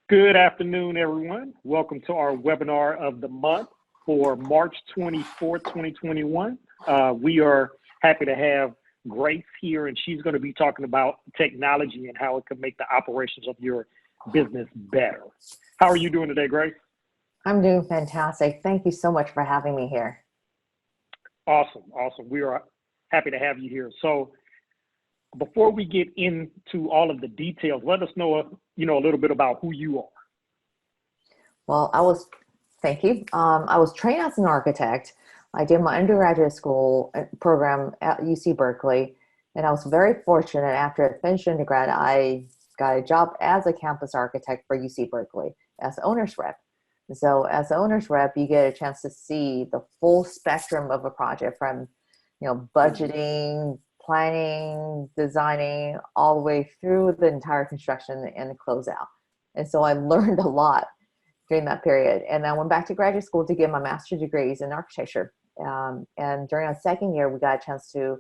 Good afternoon, everyone. Welcome to our webinar of the month for March 24th, 2021. We are happy to have Grace here, and she's going to be talking about technology and how it can make the operations of your business better. How are you doing today, Grace? I'm doing fantastic. Thank you so much for having me here. Awesome. We are happy to have you here. So before we get into all of the details, let us know, a little bit about who you are. Well, thank you. I was trained as an architect. I did my undergraduate school program at UC Berkeley, and I was very fortunate after I finished undergrad, I got a job as a campus architect for UC Berkeley as owner's rep. So as owner's rep, you get a chance to see the full spectrum of a project from, budgeting, planning, designing, all the way through the entire construction and the closeout. And so I learned a lot during that period. And I went back to graduate school to get my master's degrees in architecture. And during our second year, we got a chance to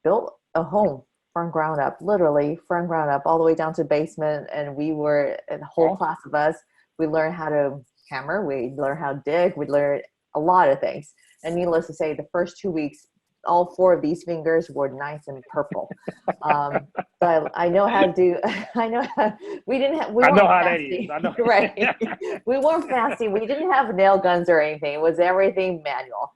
build a home from ground up, literally from ground up, all the way down to basement. And we were a whole class of us. We learned how to hammer, we learned how to dig, we learned a lot of things. And needless to say, the first 2 weeks, all four of these fingers were nice and purple. So I know how to do, we weren't fancy. I know. Right. We weren't fancy. We didn't have nail guns or anything. It was everything manual.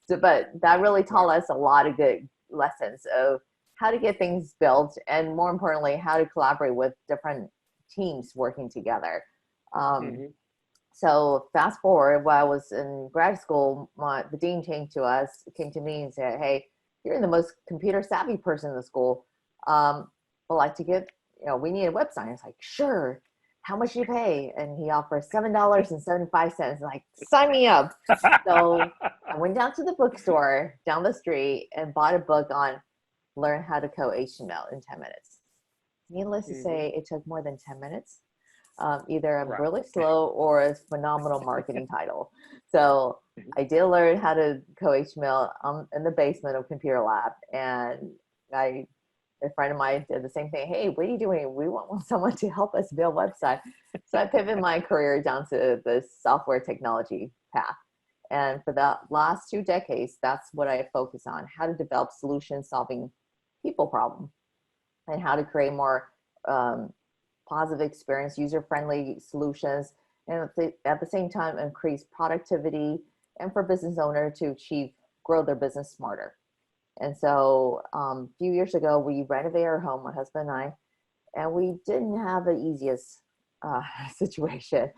So, but that really taught us a lot of good lessons of how to get things built, and more importantly, how to collaborate with different teams working together. So fast forward, while I was in grad school, the dean came to me and said, "Hey, you're the most computer savvy person in the school. I'd like to get, we need a website." I was like, "Sure. How much do you pay?" And he offered $7.75. Like, sign me up. So I went down to the bookstore down the street and bought a book on learn how to code HTML in 10 minutes. Needless to say, it took more than 10 minutes. Either I'm really slow or a phenomenal marketing title. So I did learn how to code HTML in the basement of computer lab. And a friend of mine did the same thing. "Hey, what are you doing? We want someone to help us build website." So I pivoted my career down to the software technology path. And for the last 2 decades, that's what I focus on: how to develop solutions solving people problem, and how to create more positive experience, user-friendly solutions, and at the same time increase productivity, and for business owner to grow their business smarter. And so a few years ago, we renovated our home, my husband and I, and we didn't have the easiest situation.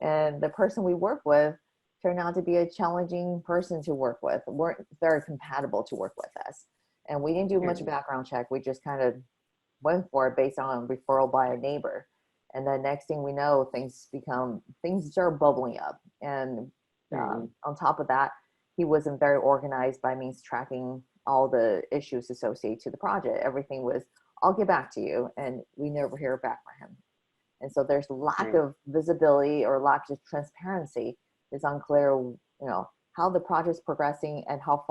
And the person we work with turned out to be a challenging person to work with, weren't very compatible to work with us. And we didn't do much background check. We just kind of went for it based on referral by a neighbor. And then next thing we know, things start bubbling up. And on top of that, he wasn't very organized by means tracking all the issues associated to the project. Everything was, "I'll get back to you," and we never hear back from him. And so there's lack of visibility or lack of transparency. It's unclear, how the project's progressing and how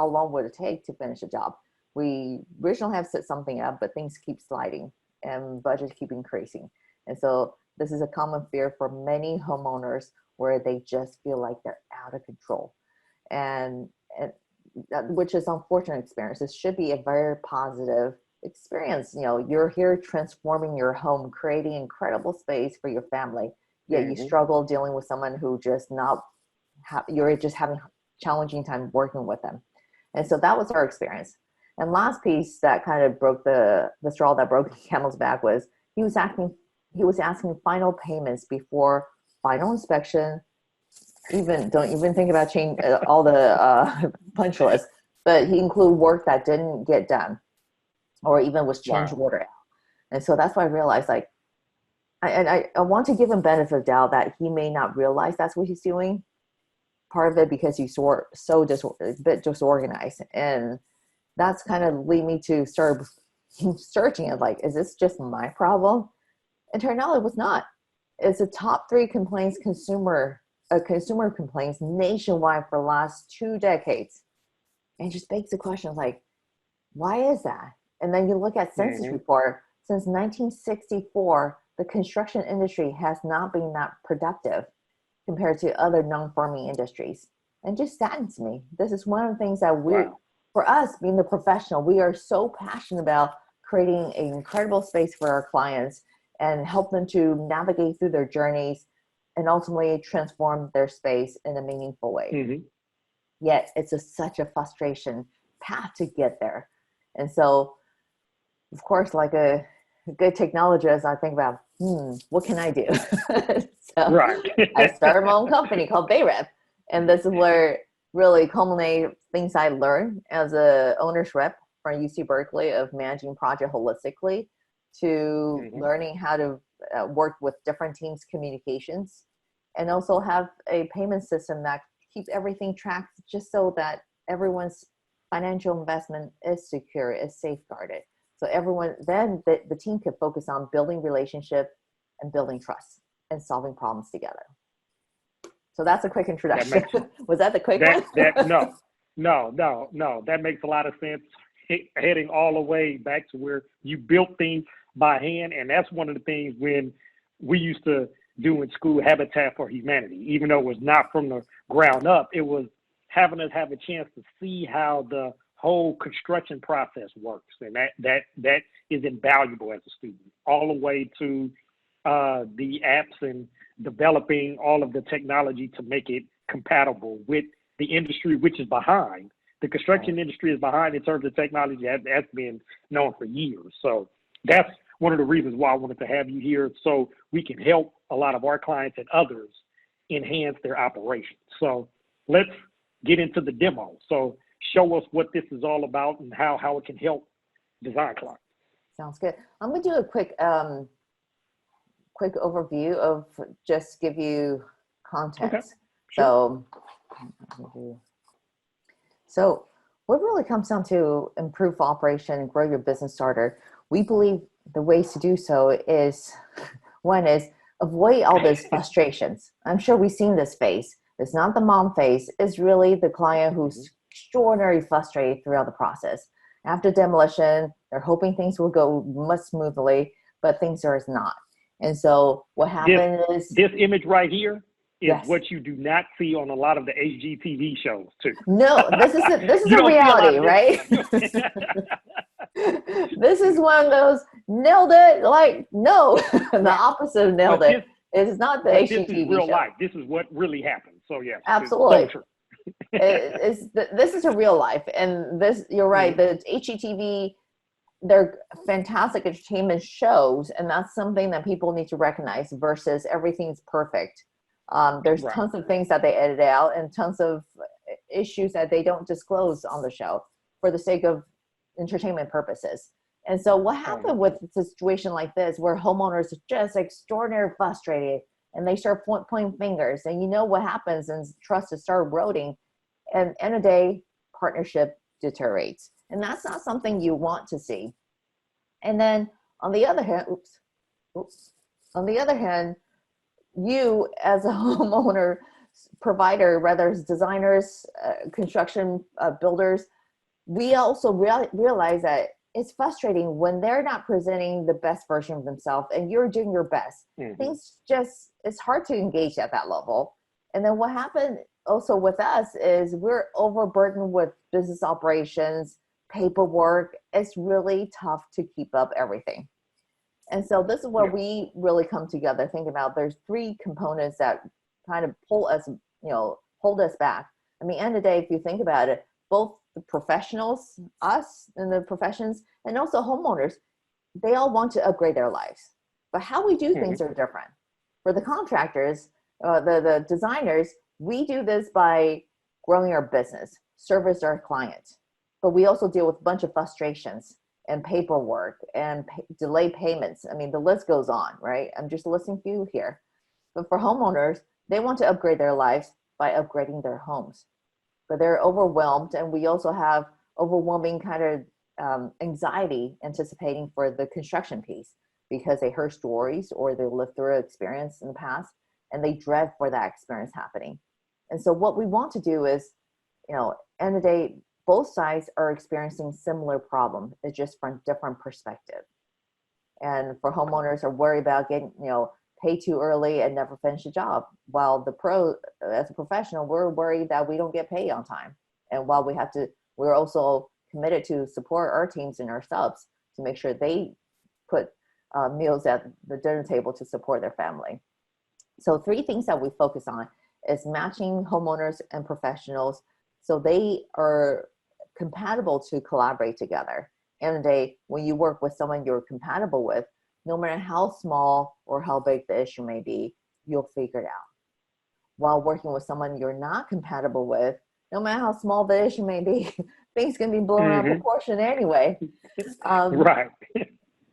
long would it take to finish a job. We originally have set something up, but things keep sliding and budgets keep increasing. And so this is a common fear for many homeowners, where they just feel like they're out of control. And which is an unfortunate experience. It should be a very positive experience. You're here transforming your home, creating incredible space for your family. Yet you struggle dealing with someone who you're just having challenging time working with them. And so that was our experience. And last piece that kind of broke the straw that broke the camel's back was he was asking final payments before final inspection. Don't even think about change all the punch lists, but he included work that didn't get done, or even was change order out. And so that's why I realized, like, I want to give him benefit of doubt that he may not realize that's what he's doing. Part of it because he's a bit disorganized, and that's kind of lead me to start searching it, like, is this just my problem? And turned out it was not. It's a top 3 complaints consumer complaints nationwide for the last 2 decades. And it just begs the question, like, why is that? And then you look at census report, since 1964, the construction industry has not been that productive compared to other non-farming industries. And just saddens me. This is one of the things that for us being the professional, we are so passionate about creating an incredible space for our clients and help them to navigate through their journeys and ultimately transform their space in a meaningful way. Mm-hmm. Yet it's such a frustration path to get there. And so, of course, like a good technologist, I think about, what can I do? So I started my own company called BayRep. And this is where really culminate things I learned as a owner's rep from UC Berkeley of managing project holistically to learning how to work with different teams' communications, and also have a payment system that keeps everything tracked just so that everyone's financial investment is secure, is safeguarded. So everyone, then the team could focus on building relationship and building trust and solving problems together. So that's a quick introduction. Was that the quick one? No. That makes a lot of sense. Heading all the way back to where you built things by hand. And that's one of the things when we used to do in school, Habitat for Humanity. Even though it was not from the ground up, it was having us have a chance to see how the whole construction process works. And that is invaluable as a student, all the way to the apps and developing all of the technology to make it compatible with the industry, which is behind. The construction industry is behind in terms of technology. That's been known for years. So that's one of the reasons why I wanted to have you here, so we can help a lot of our clients and others enhance their operations. So let's get into the demo. So show us what this is all about and how it can help design clients. Sounds good. I'm going to do a quick overview of just give you context. Okay. Sure. So what really comes down to improve operation, grow your business starter, we believe the ways to do so is, one is avoid all those frustrations. I'm sure we've seen this phase. It's not the mom phase. It's really the client who's extraordinarily frustrated throughout the process. After demolition, they're hoping things will go much smoothly, but things are not. And so what happened is this image right here is what you do not see on a lot of the HGTV shows too. No, this is a reality, right? This is one of those nailed it, like no, the opposite of nailed it. It's not the HGTV show. This is real life. This is what really happened. So yeah, absolutely. This is a real life, and this, you're right. The HGTV, they're fantastic entertainment shows, and that's something that people need to recognize versus everything's perfect. There's tons of things that they edit out and tons of issues that they don't disclose on the show for the sake of entertainment purposes. And so what happened with a situation like this, where homeowners are just extraordinarily frustrated and they start pointing fingers, and you know what happens, and trust is start eroding, and end of the day, partnership deteriorates. And that's not something you want to see. And then on the other hand, on the other hand, you as a homeowner provider, whether it's designers, construction builders, we also realize that it's frustrating when they're not presenting the best version of themselves and you're doing your best. Things just, it's hard to engage at that level. And then what happened also with us is we're overburdened with business operations, paperwork. It's really tough to keep up everything. And so this is where we really come together, think about there's three components that kind of pull us, hold us back. I mean, end of the day, if you think about it, both the professionals, us in the professions, and also homeowners, they all want to upgrade their lives. But how we do things are different. For the contractors, the designers, we do this by growing our business, service our clients. But we also deal with a bunch of frustrations and paperwork and delayed payments. I mean, the list goes on, right? I'm just listing a few here. But for homeowners, they want to upgrade their lives by upgrading their homes. But they're overwhelmed, and we also have overwhelming kind of anxiety anticipating for the construction piece because they heard stories or they lived through an experience in the past, and they dread for that experience happening. And so what we want to do is, end of the day, both sides are experiencing similar problem. It's just from different perspective. And for homeowners are worried about getting, paid too early and never finish a job. While as a professional, we're worried that we don't get paid on time. And while we're also committed to support our teams and our subs to make sure they put meals at the dinner table to support their family. So 3 things that we focus on is matching homeowners and professionals so they are compatible to collaborate together. And when you work with someone you're compatible with, no matter how small or how big the issue may be, you'll figure it out. While working with someone you're not compatible with, no matter how small the issue may be, things can be blown out of proportion anyway. Right.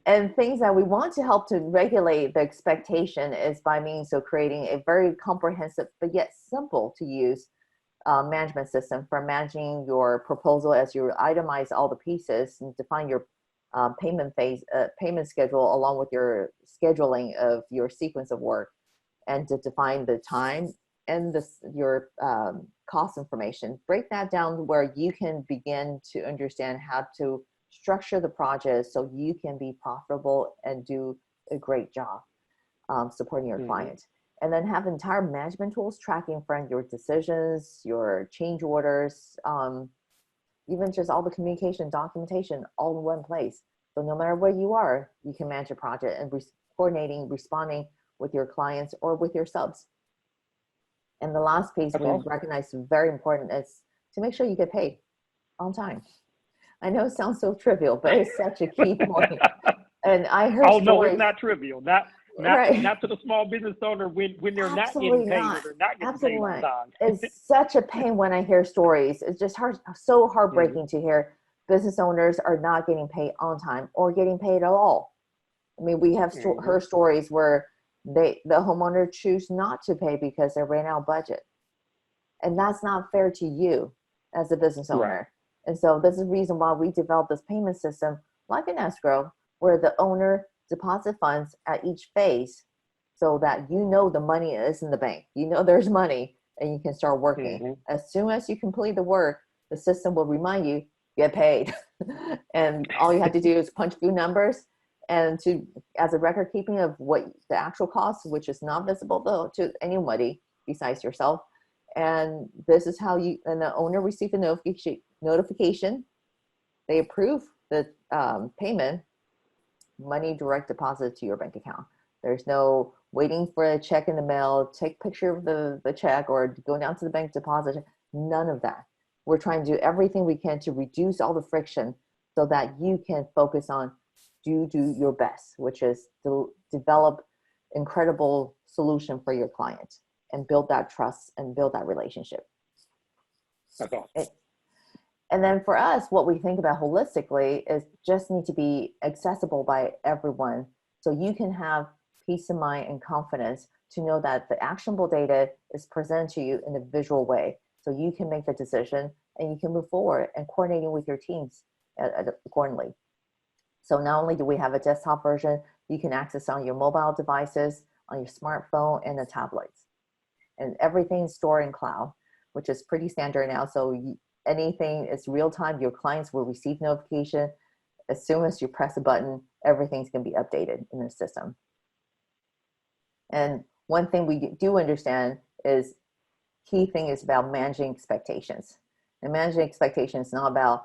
And things that we want to help to regulate the expectation is by means of creating a very comprehensive but yet simple to use management system for managing your proposal as you itemize all the pieces and define your payment schedule along with your scheduling of your sequence of work, and to define the time and your cost information. Break that down where you can begin to understand how to structure the project so you can be profitable and do a great job supporting your client. And then have entire management tools tracking from your decisions, your change orders, even just all the communication documentation all in one place. So no matter where you are, you can manage a project and responding with your clients or with your subs. And the last piece we recognize very important is to make sure you get paid on time. I know it sounds so trivial, but it's such a key point. And I heard stories. No, it's not trivial. Not to the small business owner when they're not getting paid or they're not getting paid on time. It's such a pain when I hear stories. It's just so heartbreaking to hear business owners are not getting paid on time or getting paid at all. I mean, we have heard stories where the homeowner choose not to pay because they ran out of budget. And that's not fair to you as a business owner. Right. And so this is the reason why we developed this payment system like an escrow, where the owner deposit funds at each phase so that the money is in the bank. There's money and you can start working. As soon as you complete the work, the system will remind you, get paid. And all you have to do is punch a few numbers and as a record keeping of what the actual cost, which is not visible though to anybody besides yourself. And this is how and the owner received the notification. They approve the payment, money direct deposit to your bank account. There's no waiting for a check in the mail, take a picture of the check or go down to the bank deposit. None of that. We're trying to do everything we can to reduce all the friction so that you can focus on do your best, which is to develop incredible solution for your client and build that trust and build that relationship. That's awesome. And then for us, what we think about holistically is just need to be accessible by everyone. So you can have peace of mind and confidence to know that the actionable data is presented to you in a visual way. So you can make the decision and you can move forward and coordinating with your teams accordingly. So not only do we have a desktop version, you can access on your mobile devices, on your smartphone and the tablets. And everything's stored in cloud, which is pretty standard now. So anything is real time. Your clients will receive notification. As soon as you press a button, everything's going to be updated in the system. And one thing we do understand is key thing is about managing expectations. And managing expectations is not about,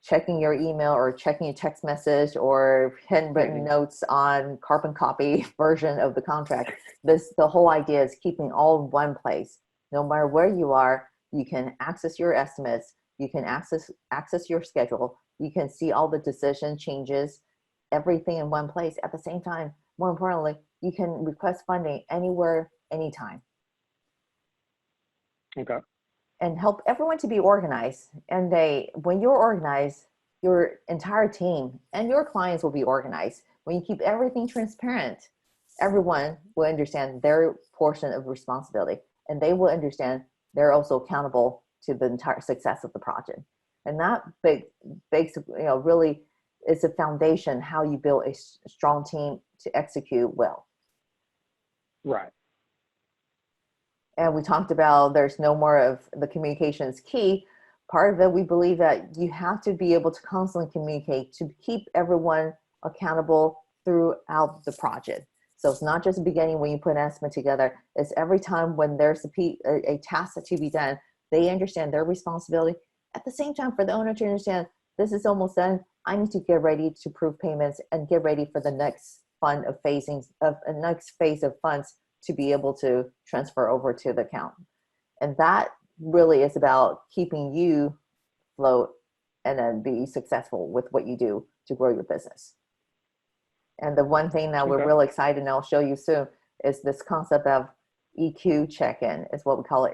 checking your email or checking a text message or handwritten notes on carbon copy version of the contract. The whole idea is keeping all in one place. No matter where you are, you can access your estimates, you can access your schedule, you can see all the decision changes, everything in one place at the same time. More importantly, you can request funding anywhere, anytime. Okay. And help everyone to be organized. And when you're organized, your entire team and your clients will be organized. When you keep everything transparent, everyone will understand their portion of responsibility, and they will understand they're also accountable to the entire success of the project. And that makes really is a foundation how you build a strong team to execute well. Right. And we talked about there's no more of the communications key. Part of it, we believe that you have to be able to constantly communicate to keep everyone accountable throughout the project. So it's not just the beginning when you put an estimate together, it's every time when there's a task to be done, they understand their responsibility. At the same time, for the owner to understand, this is almost done, I need to get ready to approve payments and get ready for the next fund of next phase of funds to be able to transfer over to the account. And that really is about keeping you afloat and then be successful with what you do to grow your business. And the one thing that we're really excited, and I'll show you soon, is this concept of EQ check-in. Is what we call it,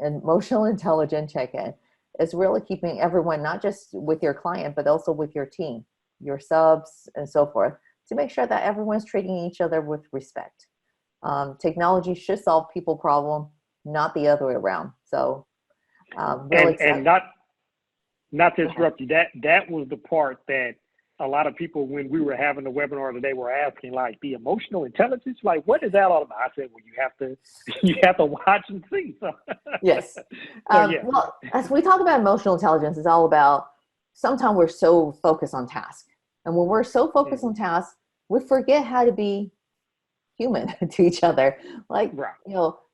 emotional intelligent check-in. It's really keeping everyone, not just with your client, but also with your team, your subs, and so forth, to make sure that everyone's treating each other with respect. Technology should solve people problem, not the other way around. So really and not to interrupt you, that was the part that a lot of people, when we were having the webinar today, were asking, like, the emotional intelligence, like, what is that all about? I said, well, you have to watch and see. So yes. yeah. Well, as we talk about emotional intelligence, it's all about, sometimes we're so focused on task. And when we're so focused on task, we forget how to be human to each other. Like,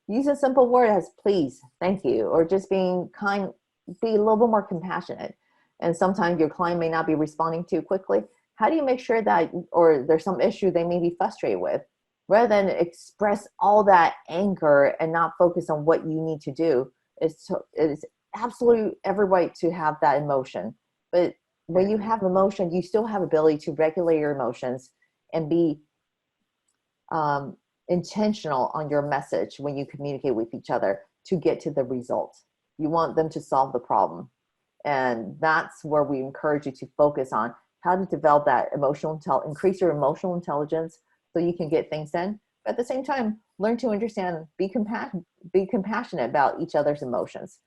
use a simple word as please, thank you, or just being kind, be a little bit more compassionate. And sometimes your client may not be responding too quickly. How do you make sure that, or there's some issue they may be frustrated with, rather than express all that anger and not focus on what you need to do? It's absolutely every right to have that emotion. But when you have emotion, you still have ability to regulate your emotions and be intentional on your message when you communicate with each other to get to the result. You want them to solve the problem. And that's where we encourage you to focus on how to develop that increase your emotional intelligence so you can get things done. But at the same time, learn to understand, be compassionate about each other's emotions.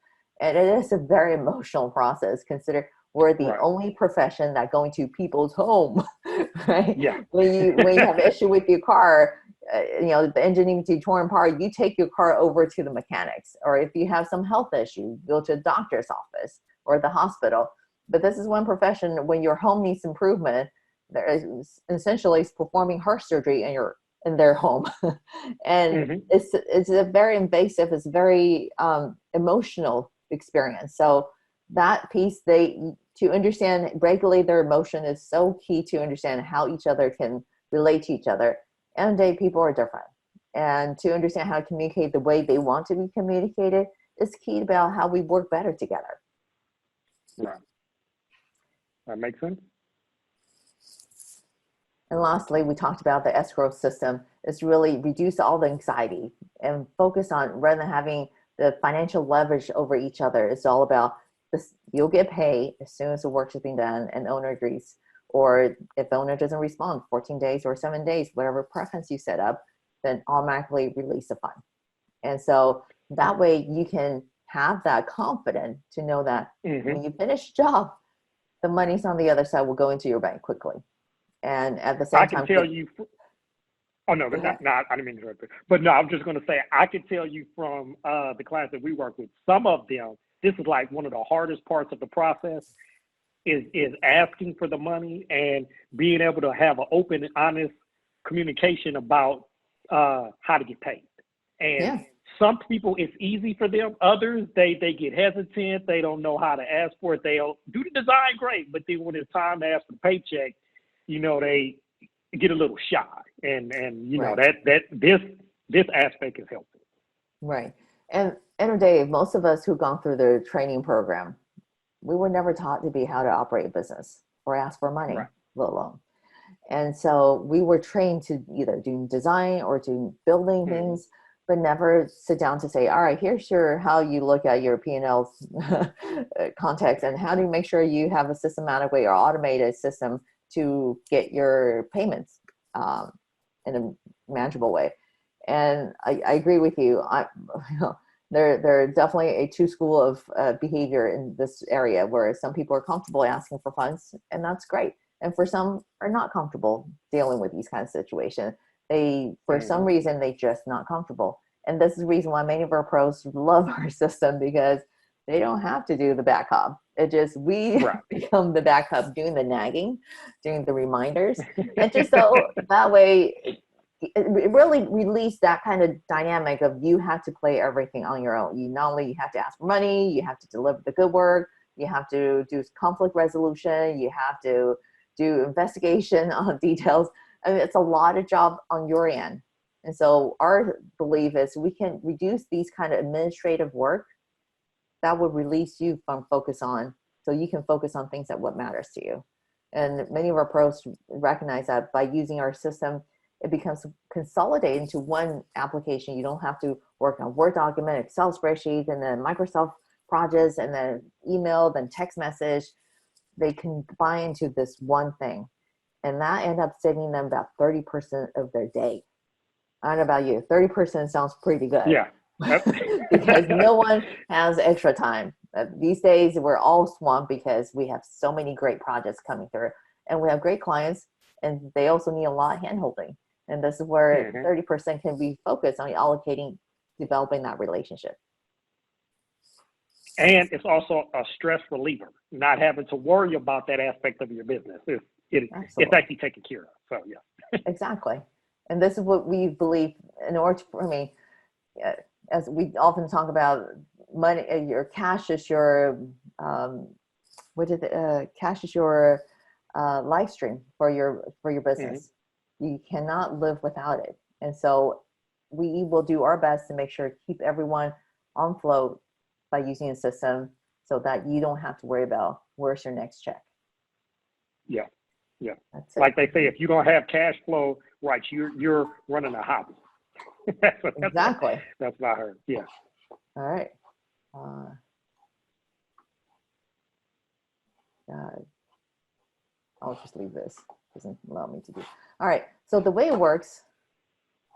And it is a very emotional process. Consider we're the only profession that going to people's home, right? Yeah. When you have an issue with your car, the engine needs to be torn apart, you take your car over to the mechanics. Or if you have some health issue, go to a doctor's office or the hospital. But this is one profession, when your home needs improvement, there is essentially performing heart surgery in their home. And it's a very invasive, it's very emotional experience. So that piece, to understand, regulate their emotion is so key to understand how each other can relate to each other. And today people are different. And to understand how to communicate the way they want to be communicated is key about how we work better together. Right. That makes sense. And lastly, we talked about the escrow system. It's really reduce all the anxiety and focus on, rather than having the financial leverage over each other, it's all about this. You'll get paid as soon as the work is being done and the owner agrees. Or if the owner doesn't respond, 14 days or 7 days, whatever preference you set up, then automatically release the fund. And so that way you can have that confidence to know that when you finish the job, the money's on the other side will go into your bank quickly. And at the same time, I can tell you. Oh no, I didn't mean to interrupt. But no, I'm just going to say I can tell you from the clients that we work with, some of them, this is like one of the hardest parts of the process is asking for the money and being able to have an open and honest communication about how to get paid. And some people, it's easy for them. Others, they get hesitant. They don't know how to ask for it. They'll do the design great, but then when it's time to ask for the paycheck, they get a little shy. And that this aspect is helpful. Right. And Dave, most of us who've gone through the training program, we were never taught to be how to operate a business or ask for money, let alone. And so we were trained to either do design or do building things, but never sit down to say, all right, here's how you look at your P&L context, and how do you make sure you have a systematic way or automated system to get your payments in a manageable way. And I agree with you. There are definitely a two school of behavior in this area, where some people are comfortable asking for funds, and that's great. And for some are not comfortable dealing with these kinds of situations. For some reason, they just not comfortable. And this is the reason why many of our pros love our system, because they don't have to do the back hop. It just, we Right. become the backup doing the nagging, doing the reminders. And just so that way, it really release that kind of dynamic of you have to play everything on your own. You not only you have to ask for money, you have to deliver the good work, you have to do conflict resolution, you have to do investigation on details. I mean, it's a lot of job on your end. And so our belief is we can reduce these kind of administrative work that would release you from focus on, so you can focus on things that what matters to you. And many of our pros recognize that by using our system, it becomes consolidated into one application. You don't have to work on Word document, Excel spreadsheet, and then Microsoft projects, and then email, then text message. They combine into this one thing. And that ends up saving them about 30% of their day. I don't know about you. 30% sounds pretty good. Yeah. Because no one has extra time. These days, we're all swamped because we have so many great projects coming through. And we have great clients, and they also need a lot of hand-holding. And this is where 30% can be focused on allocating, developing that relationship. And it's also a stress reliever, not having to worry about that aspect of your business. It's actually taken care of. So, yeah. Exactly. And this is what we believe in order to, I mean, as we often talk about, money, your cash is your, cash is your live stream for your business. You cannot live without it. And so we will do our best to make sure to keep everyone on float by using a system so that you don't have to worry about where's your next check. Yeah. Yeah. Like they say, if you don't have cash flow, right, you're running a hobby. Exactly. That's what I heard. Yeah. All right. I'll just leave this. Doesn't allow me to do. All right. So the way it works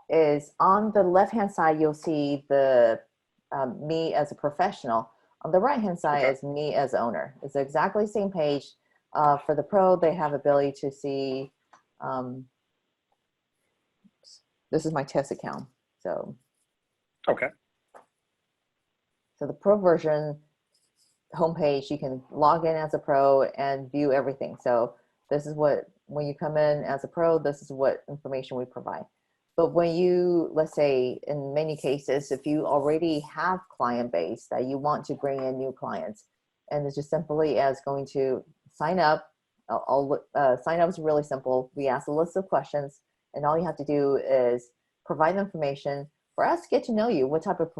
is on the left-hand side, you'll see the me as a professional. On the right-hand side is me as owner. It's exactly the same page. For the pro, they have ability to see. This is my test account. So. Okay. So the pro version homepage, you can log in as a pro and view everything. So this is what, when you come in as a pro, this is what information we provide. But when you, let's say in many cases, if you already have client base that you want to bring in new clients, and it's just simply as going to sign up, sign up is really simple. We ask a list of questions, and all you have to do is provide the information for us to get to know you. What type of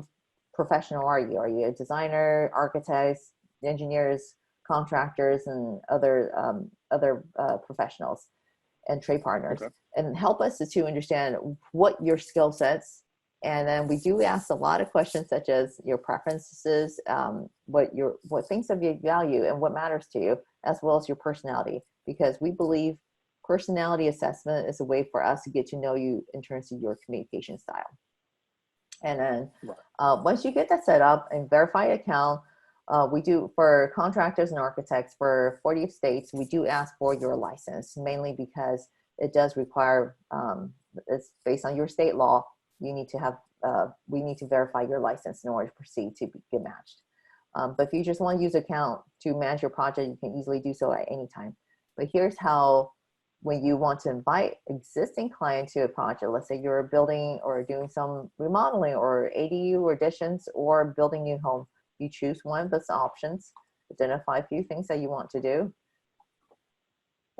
professional are you? Are you a designer, architects, engineers, contractors, and other professionals and trade partners? And help us to understand what your skill sets. And then we do ask a lot of questions such as your preferences, what things of your value and what matters to you, as well as your personality, because we believe personality assessment is a way for us to get to know you in terms of your communication style. And then once you get that set up and verify account, we do for contractors and architects for 40 states, we do ask for your license, mainly because it does require, it's based on your state law, you need to have, we need to verify your license in order to proceed to get matched. But if you just want to use account to manage your project, you can easily do so at any time. But here's how, when you want to invite existing clients to a project, let's say you're building or doing some remodeling or ADU or additions or building new home, you choose one of those options, identify a few things that you want to do.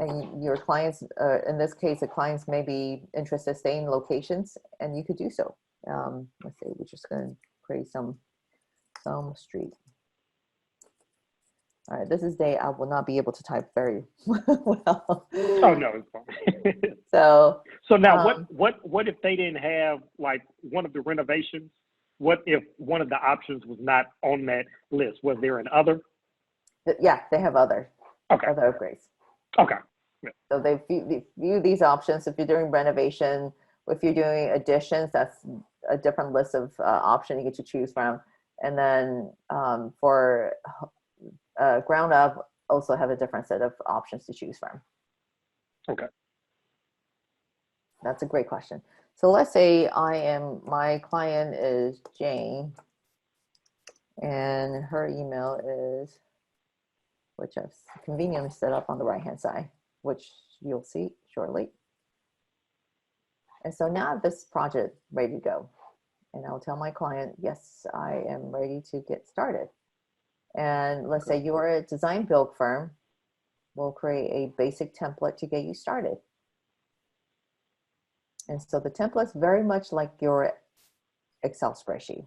And your clients, in this case, the clients may be interested in staying in locations, and you could do so. Let's see, we're just going to create some street. All right, this is day I will not be able to type very well. Oh no, it's fine. So now, what if they didn't have like one of the renovations? What if one of the options was not on that list? Was there an other? Yeah, they have other. Okay. Other upgrades. Okay. Yeah. So they view these options. If you're doing renovation, if you're doing additions, that's a different list of options you get to choose from. And then for ground up, also have a different set of options to choose from. Okay. That's a great question. So let's say my client is Jane, and her email is which I've conveniently set up on the right-hand side, which you'll see shortly. And so now I have this project ready to go. And I'll tell my client, yes, I am ready to get started. And let's say you're a design build firm, we'll create a basic template to get you started. And so the template's very much like your Excel spreadsheet.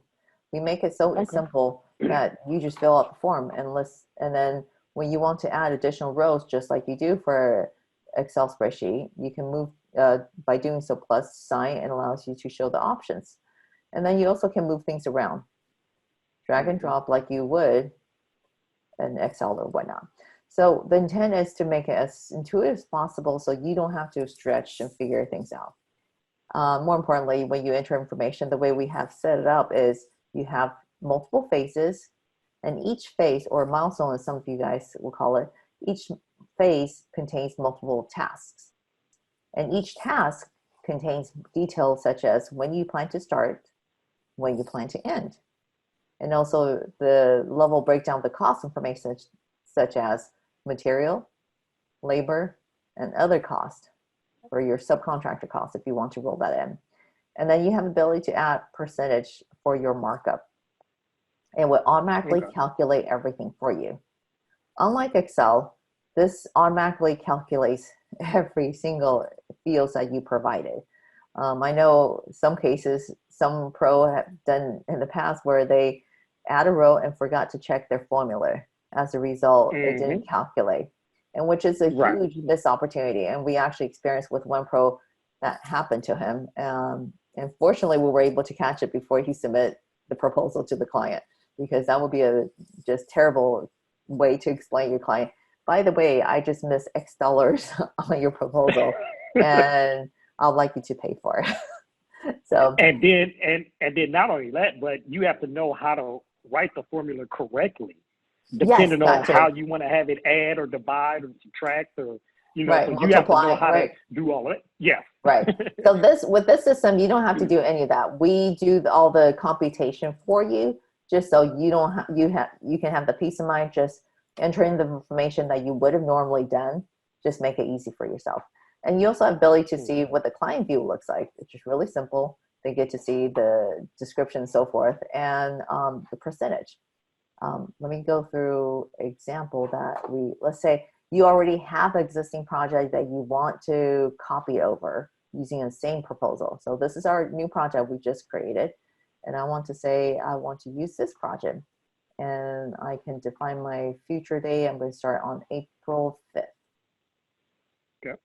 We make it so simple that you just fill out the form and then when you want to add additional rows, just like you do for Excel spreadsheet, you can move by doing so plus sign and allows you to show the options. And then you also can move things around, drag and drop like you would in Excel or whatnot. So the intent is to make it as intuitive as possible so you don't have to stretch and figure things out. More importantly, when you enter information, the way we have set it up is you have multiple phases, and each phase, or milestone as some of you guys will call it, each phase contains multiple tasks. And each task contains details such as when you plan to start, when you plan to end. And also the level breakdown of the cost information such as material, labor, and other costs, or your subcontractor costs if you want to roll that in. And then you have the ability to add percentage for your markup. It will automatically calculate everything for you. Unlike Excel, this automatically calculates every single fields that you provided. I know some cases, some pro have done in the past where they add a row and forgot to check their formula. As a result, it didn't calculate, and which is a huge missed opportunity. And we actually experienced with one pro that happened to him. And fortunately, we were able to catch it before he submitted the proposal to the client, because that would be a just terrible way to explain to your client, by the way, I just missed X dollars on your proposal and I'd like you to pay for it. So and then not only that, but you have to know how to write the formula correctly, depending on how you want to have it add or divide or subtract, or so multiply, you have to know how to do all of it. Yeah. Right. So with this system, you don't have to do any of that. We do all the computation for you, just so you can have the peace of mind, just entering the information that you would have normally done. Just make it easy for yourself. And you also have ability to see what the client view looks like, which is really simple. They get to see the description and so forth, and the percentage. Let me go through example that let's say you already have an existing project that you want to copy over using the same proposal. So this is our new project we just created. And I want to say, I want to use this project, and I can define my future date. I'm going to start on April 5th. Okay.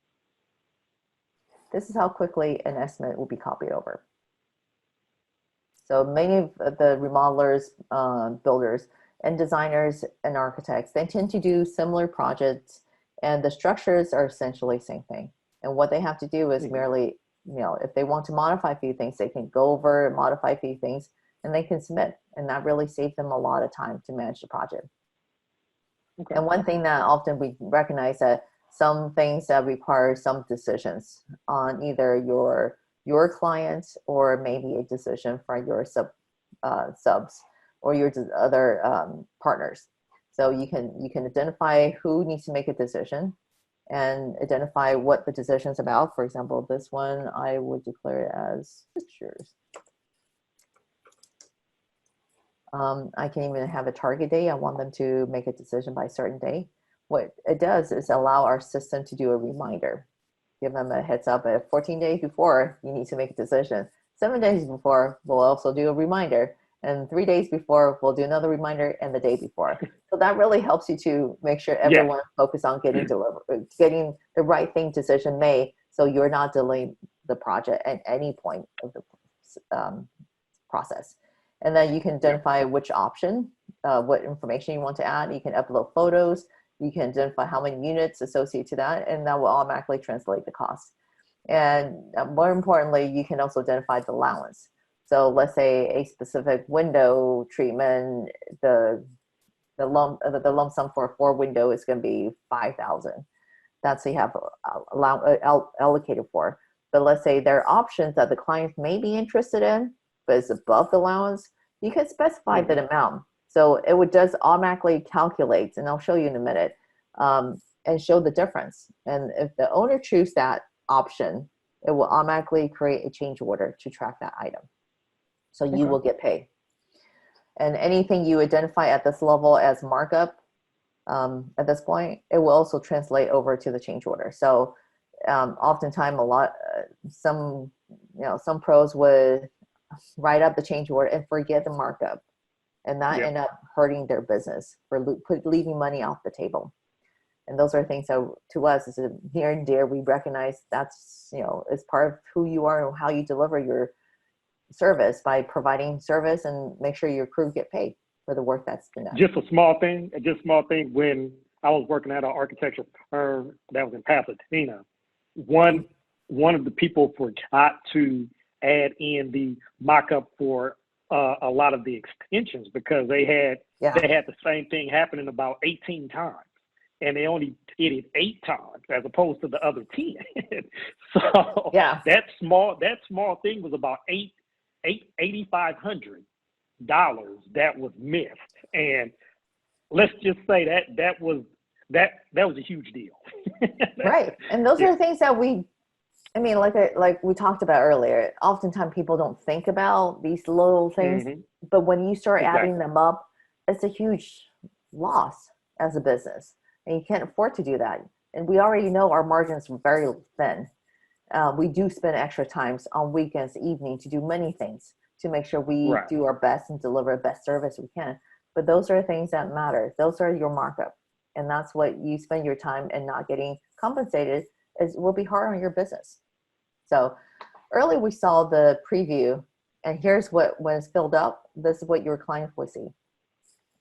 This is how quickly an estimate will be copied over. So many of the remodelers, builders, and designers and architects, they tend to do similar projects, and the structures are essentially the same thing. And what they have to do is merely, if they want to modify a few things, they can go over and modify a few things, and they can submit. And that really saves them a lot of time to manage the project. Okay. And one thing that often we recognize that some things that require some decisions on either your clients or maybe a decision for your subs or your other partners. So you can identify who needs to make a decision and identify what the decision is about. For example, this one I would declare it as pictures. I can even have a target date. I want them to make a decision by a certain day. What it does is allow our system to do a reminder. Give them a heads up at 14 days before you need to make a decision. 7 days before, we'll also do a reminder. And 3 days before, we'll do another reminder, and the day before. So that really helps you to make sure everyone focus on getting the right thing decision made, so you're not delaying the project at any point of the process. And then you can identify which option, what information you want to add. You can upload photos. You can identify how many units associated to that, and that will automatically translate the cost. And more importantly, you can also identify the allowance. So let's say a specific window treatment, the lump sum for a 4 window is going to be $5,000. That's what you have allocated for. But let's say there are options that the client may be interested in, but it's above the allowance. You can specify that amount. So it would just automatically calculate, and I'll show you in a minute, and show the difference. And if the owner chooses that option, it will automatically create a change order to track that item. So you will get paid. And anything you identify at this level as markup, at this point, it will also translate over to the change order. So oftentimes some pros would write up the change order and forget the markup, and that end up hurting their business for leaving money off the table. And those are things that to us is near and dear. We recognize that's, it's part of who you are and how you deliver your service by providing service and make sure your crew get paid for the work that's been done. Just a small thing. When I was working at an architectural firm that was in Pasadena, one of the people forgot to add in the mock-up for a lot of the extensions because they had the same thing happening about 18 times. And they only did it 8 times as opposed to the other 10. So that small thing was about $8,500 that was missed. And let's just say that was a huge deal. Right. And those are things that like we talked about earlier, oftentimes people don't think about these little things, but when you start adding them up, it's a huge loss as a business. And you can't afford to do that. And we already know our margins are very thin. We do spend extra times on weekends, evening to do many things to make sure we do our best and deliver the best service we can. But those are things that matter. Those are your markup. And that's what you spend your time and not getting compensated will be hard on your business. So earlier we saw the preview, and here's what, when it's filled up, this is what your clients will see.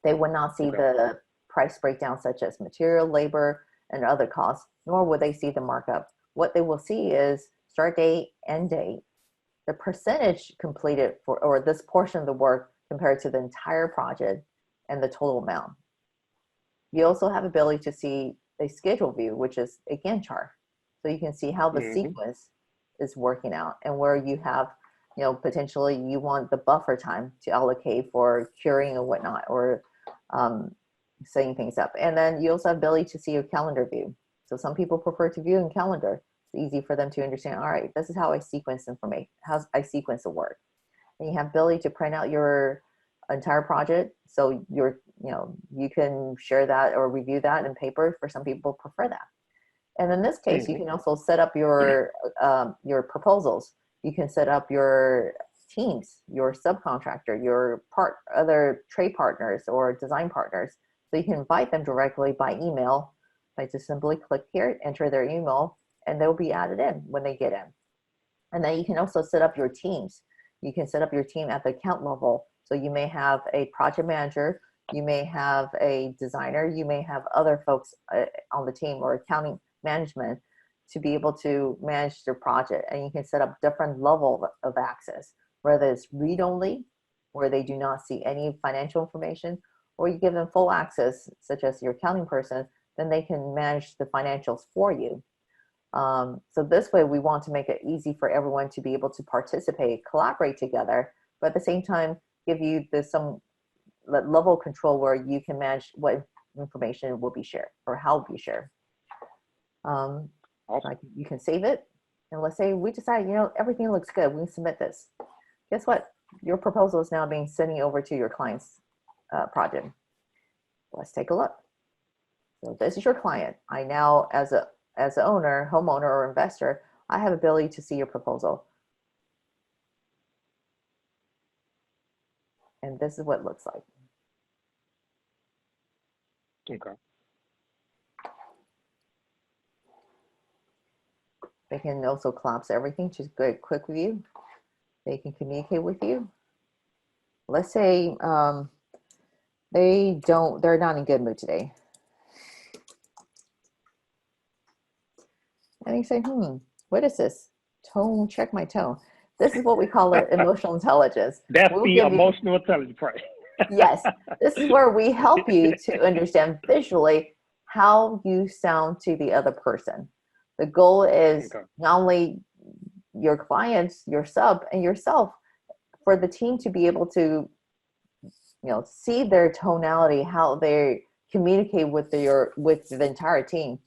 They would not see the price breakdown such as material, labor, and other costs, nor would they see the markup. What they will see is start date, end date, the percentage completed or this portion of the work compared to the entire project, and the total amount. You also have ability to see a schedule view, which is a Gantt chart. So you can see how the sequence is working out and where you have, potentially you want the buffer time to allocate for curing and whatnot, or setting things up. And then you also have ability to see your calendar view. So some people prefer to view in calendar. It's easy for them to understand, all right, this is how I sequence information, how I sequence the work. And you have ability to print out your entire project. So you can share that or review that in paper. For some people prefer that. And in this case, you can also set up your proposals. You can set up your teams, your subcontractor, your other trade partners or design partners. So you can invite them directly by email. I just simply click here, enter their email, and they'll be added in when they get in. And then you can also set up your teams. You can set up your team at the account level. So you may have a project manager, you may have a designer, you may have other folks on the team or accounting management to be able to manage their project. And you can set up different level of access, whether it's read only, where they do not see any financial information, or you give them full access, such as your accounting person, then they can manage the financials for you. So this way we want to make it easy for everyone to be able to participate, collaborate together, but at the same time, give you some level of control where you can manage what information will be shared or how it will be shared. Like you can save it. And let's say we decide, everything looks good. We can submit this. Guess what? Your proposal is now being sent over to your client's project. Let's take a look. So this is your client. I now, as an owner, homeowner, or investor, I have ability to see your proposal. And this is what it looks like. Okay. They can also collapse everything, just go quick view. They can communicate with you. Let's say they're not in good mood today. And you say, what is this? Tone, check my tone. This is what we call it emotional intelligence. That's the emotional intelligence part. Yes, this is where we help you to understand visually how you sound to the other person. The goal is not only your clients, your sub, and yourself, for the team to be able to see their tonality, how they communicate with the entire team.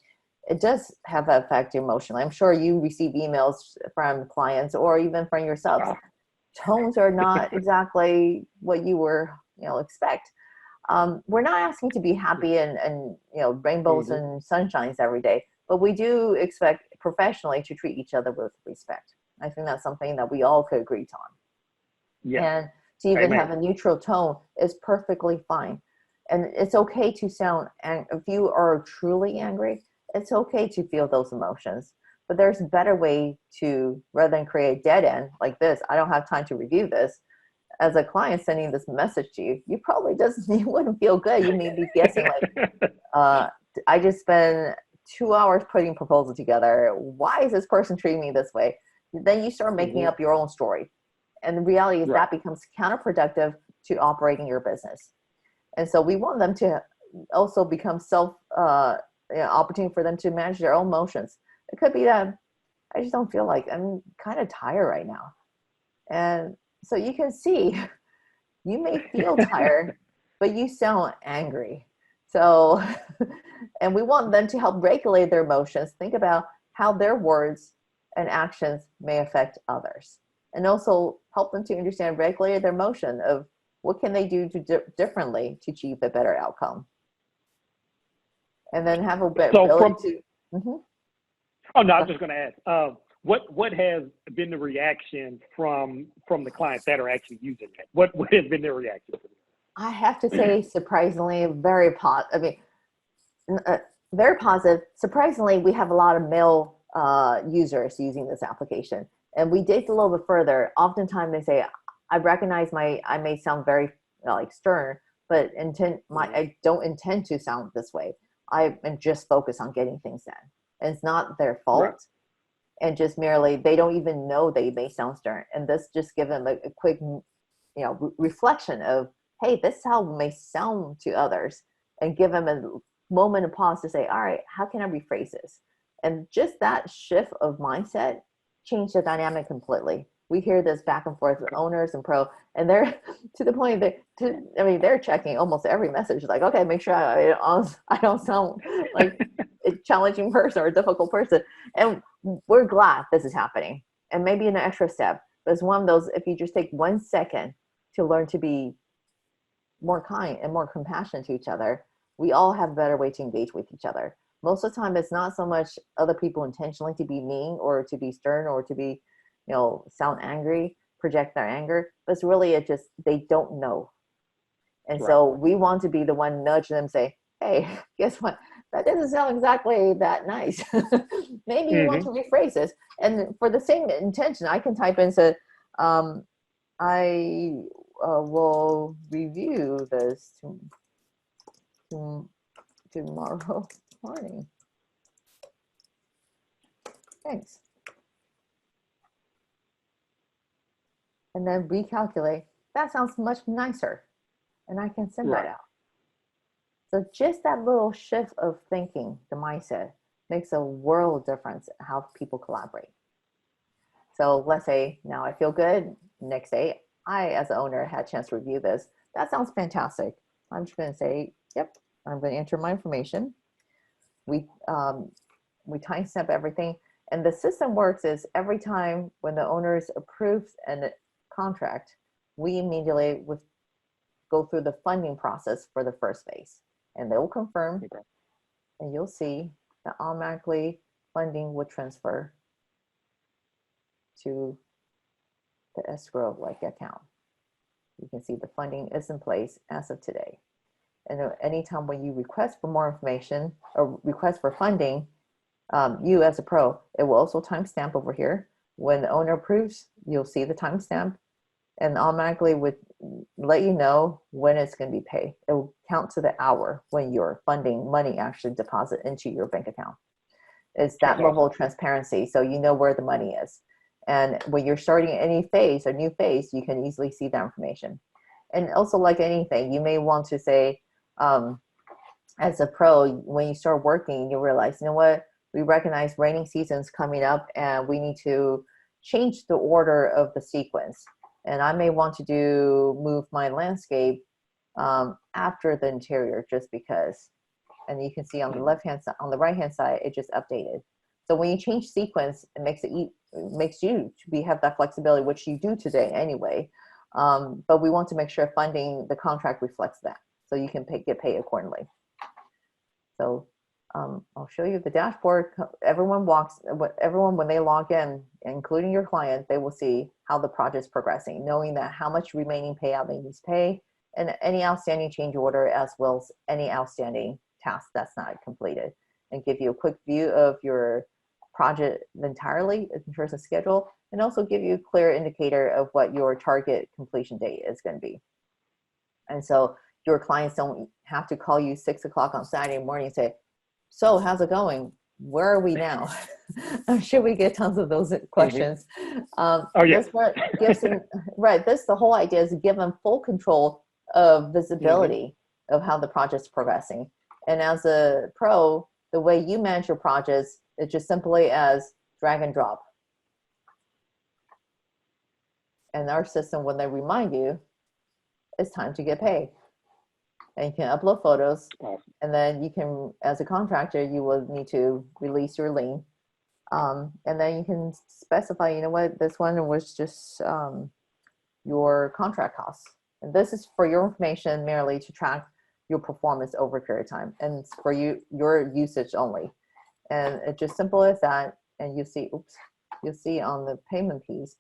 It does have an effect emotionally. I'm sure you receive emails from clients or even from yourselves. Tones are not exactly what you were, expect. We're not asking to be happy and rainbows and sunshines every day, but we do expect professionally to treat each other with respect. I think that's something that we all could agree on. Yeah. And to even have a neutral tone is perfectly fine. And it's okay to sound, and if you are truly angry, it's okay to feel those emotions. But there's a better way to, rather than create a dead end like this, I don't have time to review this. As a client sending this message to you, you probably you wouldn't feel good. You may be guessing like, I just spent 2 hours putting proposal together. Why is this person treating me this way? Then you start making up your own story. And the reality is that becomes counterproductive to operating your business. And so we want them to also become opportunity for them to manage their own emotions. It could be that I just don't feel like, I'm kind of tired right now. And so you can see, you may feel tired, but you sound angry. So, and we want them to help regulate their emotions. Think about how their words and actions may affect others. And also help them to understand, regulate their emotion of what can they do differently to achieve a better outcome. And then have a better ability to... Oh, no, I was just going to ask, what has been the reaction from the clients that are actually using it? What has been their reaction? I have to say, surprisingly, very positive. Very positive. Surprisingly, we have a lot of male users using this application. And we dig a little bit further. Oftentimes they say, I recognize I may sound very stern, but I don't intend to sound this way. I am just focused on getting things done. And it's not their fault. Right. And just merely, they don't even know they may sound stern. And this just give them a quick, reflection of, hey, this is how it may sound to others, and give them a moment of pause to say, all right, how can I rephrase this? And just that shift of mindset changed the dynamic completely. We hear this back and forth with owners and pro, and they're to the point that they're checking almost every message. Like, okay, make sure I don't sound like a challenging person or a difficult person. And we're glad this is happening. And maybe an extra step, but it's one of those, if you just take 1 second to learn to be more kind and more compassionate to each other, we all have a better way to engage with each other. Most of the time, it's not so much other people intentionally to be mean or to be stern or to be, sound angry, project their anger, but it's really they don't know. And so we want to be the one nudge them, say, hey, guess what? That doesn't sound exactly that nice. Maybe you want to rephrase this. And for the same intention, I can type in, say, I will review this tomorrow morning. Thanks. And then recalculate. That sounds much nicer. And I can send that out. So just that little shift of thinking, the mindset, makes a world of difference in how people collaborate. So let's say now I feel good. Next day, I, as an owner, had a chance to review this. That sounds fantastic. I'm just going to say, yep, I'm going to enter my information. We timestamp everything. And the system works is every time when the owners approves a contract, we immediately go through the funding process for the first phase. And they will confirm, and you'll see that automatically funding would transfer to the escrow account. You can see the funding is in place as of today. And anytime when you request for more information or request for funding, you as a pro, it will also timestamp over here. When the owner approves, you'll see the timestamp, and automatically would let you know when it's going to be paid. It will count to the hour when your funding money actually deposit into your bank account. It's that level of transparency, so you know where the money is. And when you're starting any phase or new phase, you can easily see that information. And also, like anything, you may want to say, as a pro, when you start working, you realize, you know what, we recognize raining season's coming up and we need to change the order of the sequence. And I may want to move my landscape after the interior, just because. And you can see on the left-hand side, on the right-hand side, it just updated. So when you change sequence, it makes you have that flexibility, which you do today anyway. But we want to make sure funding, the contract reflects that, so you can get paid accordingly. So I'll show you the dashboard. Everyone, when they log in, including your client, they will see how the project is progressing, knowing that how much remaining payout they need to pay, and any outstanding change order, as well as any outstanding task that's not completed, and give you a quick view of your project entirely in terms of schedule, and also give you a clear indicator of what your target completion date is going to be. And so your clients don't have to call you 6 o'clock on Saturday morning and say, so how's it going? Where are we now? I'm sure we get tons of those questions. Oh, yeah. The whole idea is to give them full control of visibility of how the project's progressing. And as a pro, the way you manage your projects is just simply as drag and drop. And our system, when they remind you, it's time to get paid. And you can upload photos, and then you can, as a contractor, you will need to release your lien. And then you can specify, you know what, this one was just your contract costs. And this is for your information, merely to track your performance over a period of time, and it's for your usage only. And it's just simple as that. And you'll see on the payment piece,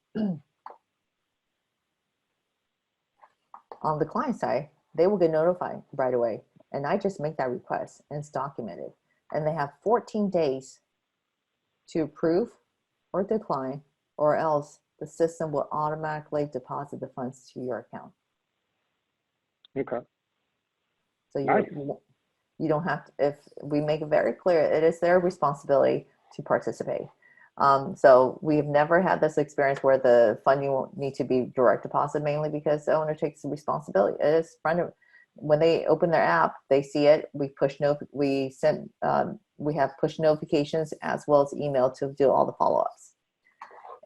on the client side, they will get notified right away. And I just make that request, and it's documented. And they have 14 days to approve or decline, or else the system will automatically deposit the funds to your account. Okay. So you don't have to, if we make it very clear, it is their responsibility to participate. So we've never had this experience where the funding will need to be direct deposit, mainly because the owner takes the responsibility. It is when they open their app, they see it. We have push notifications as well as email to do all the follow-ups.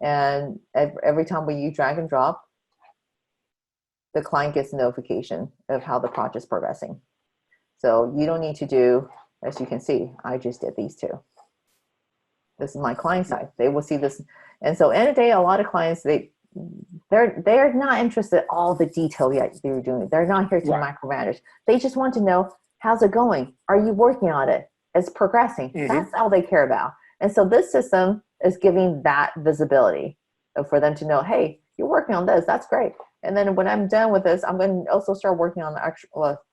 And every time when you drag and drop, the client gets a notification of how the project's progressing. So you don't need to do, as you can see, I just did these two. This is my client side. They will see this. And so end of the day, a lot of clients, they're not interested in all the detail yet they're doing. They're not here to micromanage. They just want to know, how's it going? Are you working on it? It's progressing. That's all they care about. And so this system is giving that visibility for them to know, hey, you're working on this. That's great. And then when I'm done with this, I'm going to also start working on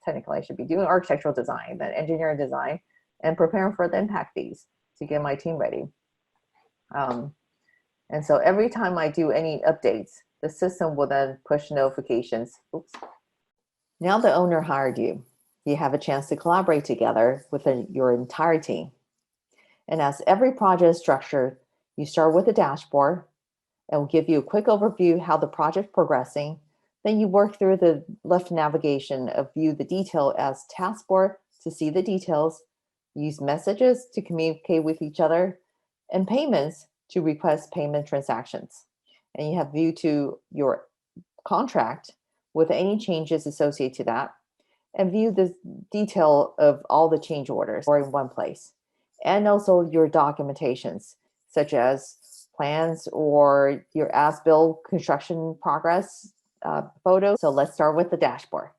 technically I should be doing architectural design, then engineering design, and preparing for the impact fees to get my team ready. And so every time I do any updates, the system will then push notifications. Oops. Now the owner hired you. You have a chance to collaborate together with your entire team. And as every project is structured, you start with a dashboard. It will give you a quick overview how the project is progressing. Then you work through the left navigation of view the detail as taskbar to see the details, use messages to communicate with each other, and payments to request payment transactions. And you have view to your contract with any changes associated to that, and view the detail of all the change orders or in one place. And also your documentations, such as plans or your as-built construction progress photos. So let's start with the dashboard.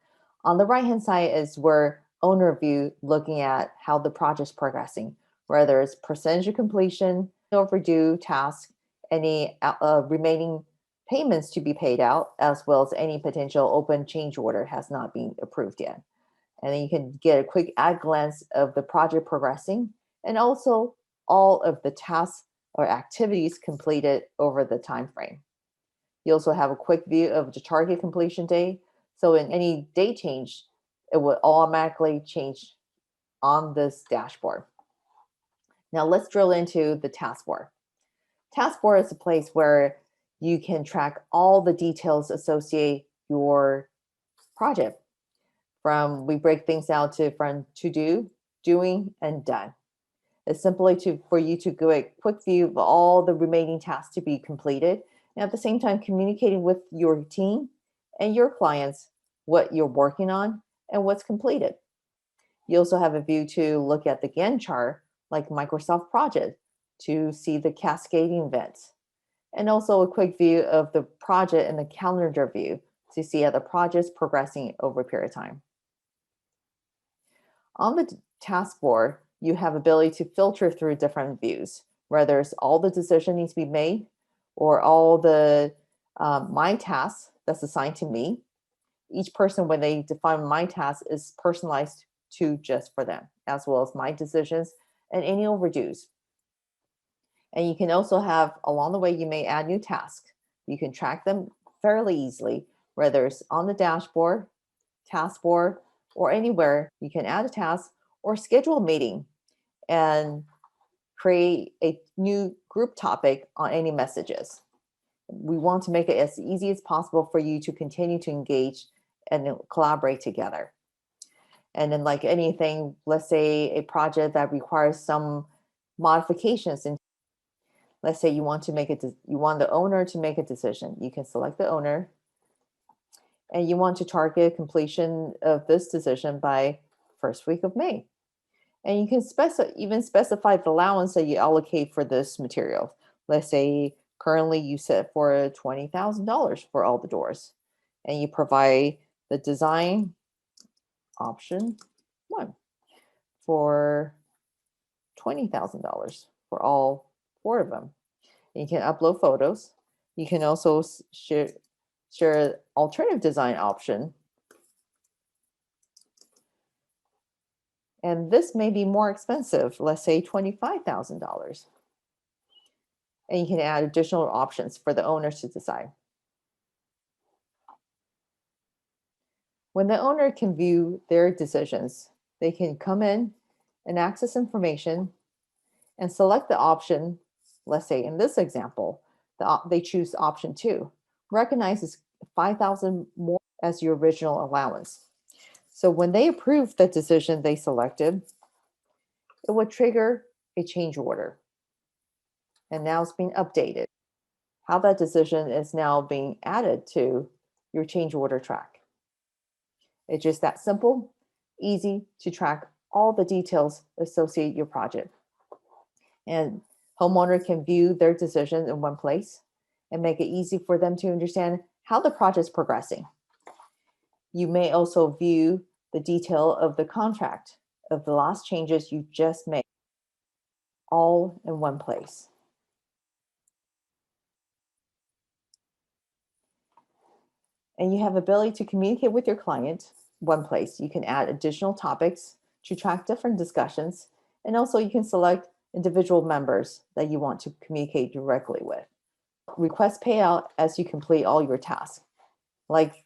On the right-hand side is where owner view, looking at how the project's progressing, whether it's percentage of completion, overdue tasks, any remaining payments to be paid out, as well as any potential open change order has not been approved yet. And then you can get a quick glance of the project progressing, and also all of the tasks or activities completed over the time frame. You also have a quick view of the target completion date. So in any date change, it will automatically change on this dashboard. Now let's drill into the taskbar. Taskbar is a place where you can track all the details associated your project. We break things out from to do, doing, and done. It's simply for you to go a quick view of all the remaining tasks to be completed, and at the same time communicating with your team and your clients what you're working on, and what's completed. You also have a view to look at the Gantt chart, like Microsoft Project, to see the cascading events, and also a quick view of the project and the calendar view to see how the project's progressing over a period of time. On the task board, you have ability to filter through different views, whether it's all the decision needs to be made or all the my tasks that's assigned to me. Each person, when they define my task, is personalized to just for them, as well as my decisions and any overdues. And you can also have, along the way, you may add new tasks. You can track them fairly easily, whether it's on the dashboard, task board, or anywhere. You can add a task or schedule a meeting and create a new group topic on any messages. We want to make it as easy as possible for you to continue to engage and collaborate together. And then, like anything, let's say a project that requires some modifications, and let's say you want the owner to make a decision. You can select the owner, and you want to target completion of this decision by first week of May. And you can even specify the allowance that you allocate for this material. Let's say currently you set for $20,000 for all the doors, and you provide the design option 1 for $20,000 for all 4 of them. And you can upload photos. You can also share alternative design option. And this may be more expensive, let's say $25,000. And you can add additional options for the owners to decide. When the owner can view their decisions, they can come in and access information and select the option. Let's say in this example, they choose option 2, recognizes $5,000 more as your original allowance. So when they approve the decision they selected, it would trigger a change order. And now it's being updated. How that decision is now being added to your change order track. It's just that simple, easy to track all the details associated with your project. And homeowner can view their decision in one place and make it easy for them to understand how the project is progressing. You may also view the detail of the contract of the last changes you just made, all in one place. And you have ability to communicate with your client one place. You can add additional topics to track different discussions. And also you can select individual members that you want to communicate directly with. Request payout as you complete all your tasks. Like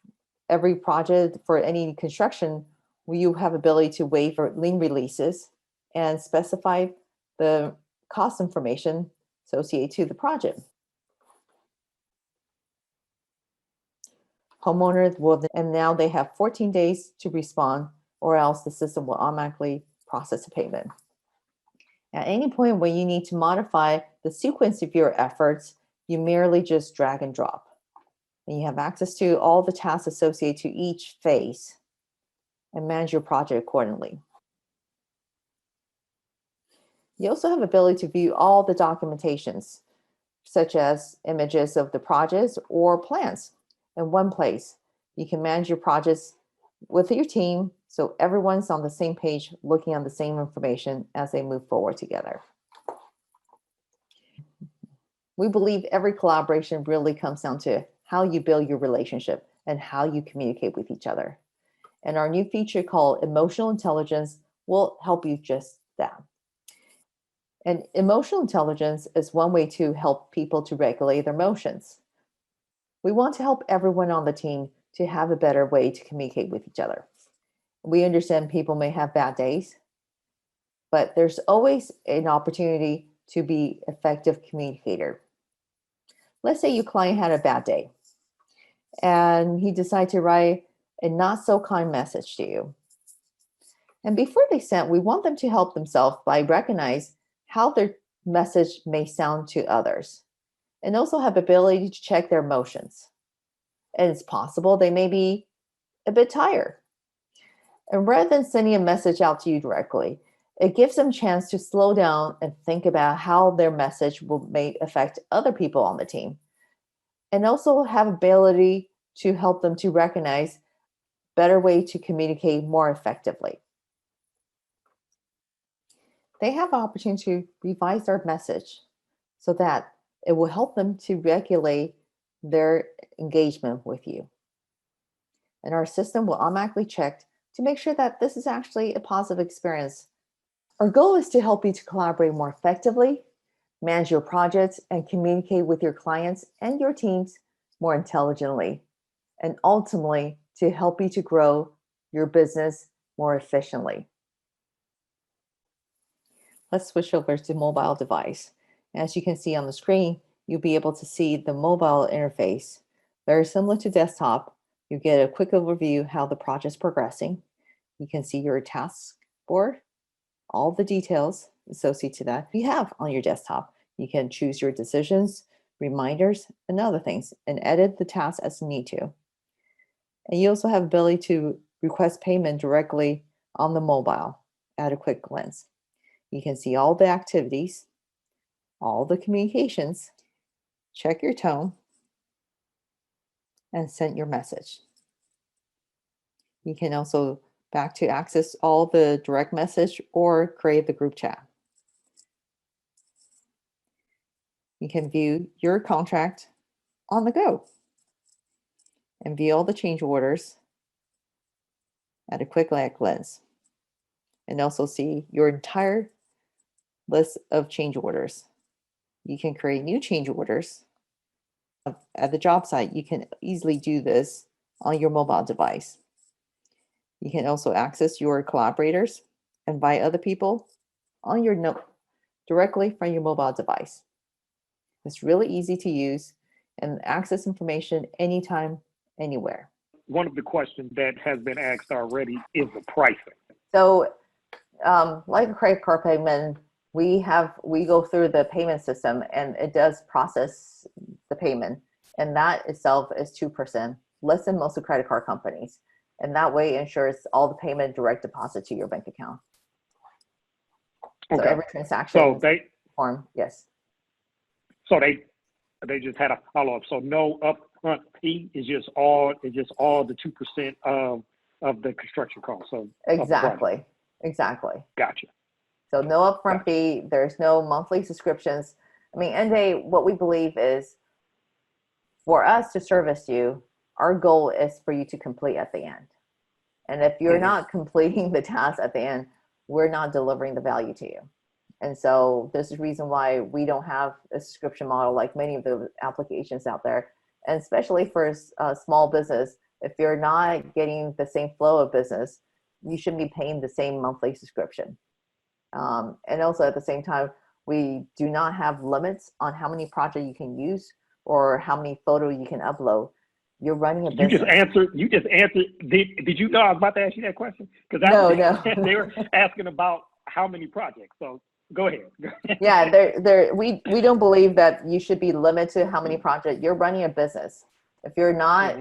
every project for any construction, you have ability to waive for lien releases and specify the cost information associated to the project. Homeowners will, and now they have 14 days to respond, or else the system will automatically process a payment. At any point when you need to modify the sequence of your efforts, you merely just drag and drop. And you have access to all the tasks associated to each phase and manage your project accordingly. You also have ability to view all the documentations, such as images of the projects or plans in one place. You can manage your projects with your team so everyone's on the same page looking at the same information as they move forward together. We believe every collaboration really comes down to how you build your relationship and how you communicate with each other. And our new feature called Emotional Intelligence will help you just that. And emotional intelligence is one way to help people to regulate their emotions. We want to help everyone on the team to have a better way to communicate with each other. We understand people may have bad days, but there's always an opportunity to be an effective communicator. Let's say your client had a bad day and he decided to write a not so kind message to you. And before they send, we want them to help themselves by recognize how their message may sound to others, and also have ability to check their emotions. And it's possible they may be a bit tired. And rather than sending a message out to you directly, it gives them a chance to slow down and think about how their message may affect other people on the team, and also have ability to help them to recognize better way to communicate more effectively. They have an opportunity to revise their message so that it will help them to regulate their engagement with you. And our system will automatically check to make sure that this is actually a positive experience. Our goal is to help you to collaborate more effectively, manage your projects, and communicate with your clients and your teams more intelligently, and ultimately to help you to grow your business more efficiently. Let's switch over to mobile device. As you can see on the screen, you'll be able to see the mobile interface. Very similar to desktop, you get a quick overview how the project's progressing. You can see your task board, all the details associated to that you have on your desktop. You can choose your decisions, reminders, and other things, and edit the tasks as you need to. And you also have ability to request payment directly on the mobile at a quick glance. You can see all the activities, all the communications, check your tone, and send your message. You can also back to access all the direct message or create the group chat. You can view your contract on the go and view all the change orders at a quick glance, and also see your entire list of change orders. You can create new change orders at the job site. You can easily do this on your mobile device. You can also access your collaborators, invite other people on your note directly from your mobile device. It's really easy to use and access information anytime, anywhere. One of the questions that has been asked already is the pricing. So, like a credit card payment, we go through the payment system, and it does process the payment, and that itself is 2%, less than most of credit card companies, and that way ensures all the payment direct deposit to your bank account. Okay. So every transaction. So they form, yes. So they just had a follow up. So no upfront fee is just all the 2% of the construction cost. So exactly. Gotcha. So no upfront fee. There's no monthly subscriptions. I mean, end day, what we believe is for us to service you, our goal is for you to complete at the end. And if you're not completing the task at the end, we're not delivering the value to you. And so this is the reason why we don't have a subscription model like many of the applications out there. And especially for a small business, if you're not getting the same flow of business, you shouldn't be paying the same monthly subscription. And also at the same time, we do not have limits on how many projects you can use or how many photos you can upload. You're running a business. You just answered. Did you know I was about to ask you that question? Because no. They were asking about how many projects. So go ahead. Yeah, we don't believe that you should be limited to how many projects. You're running a business. If you're not,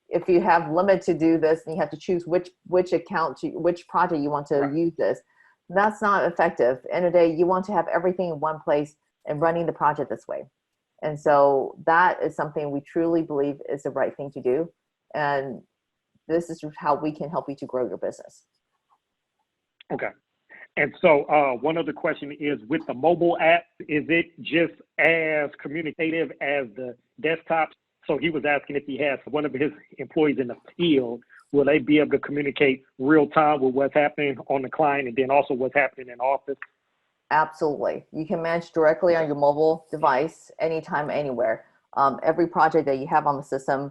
if you have limit to do this and you have to choose which account which project you want to use this, that's not effective. End of the day, you want to have everything in one place and running the project this way. And so that is something we truly believe is the right thing to do. And this is how we can help you to grow your business. Okay. And so one other question is, with the mobile app, is it just as communicative as the desktop? So he was asking if he has one of his employees in the field, will they be able to communicate real time with what's happening on the client and then also what's happening in office? Absolutely. You can manage directly on your mobile device, anytime, anywhere. Every project that you have on the system,